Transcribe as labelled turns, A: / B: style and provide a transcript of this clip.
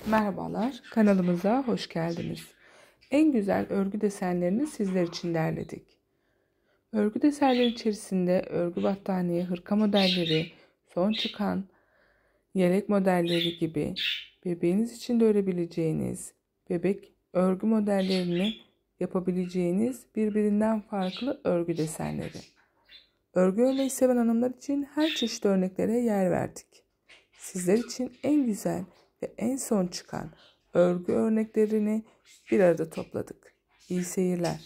A: Merhabalar, kanalımıza hoş geldiniz. En güzel örgü desenlerini sizler için derledik. Örgü desenleri içerisinde örgü battaniye, hırka modelleri, son çıkan yelek modelleri gibi bebeğiniz için de örebileceğiniz bebek örgü modellerini yapabileceğiniz birbirinden farklı örgü desenleri. Örgü örmeyi seven hanımlar için her çeşit örneklere yer verdik. Sizler için en güzel ve en son çıkan örgü örneklerini bir arada topladık. İyi seyirler.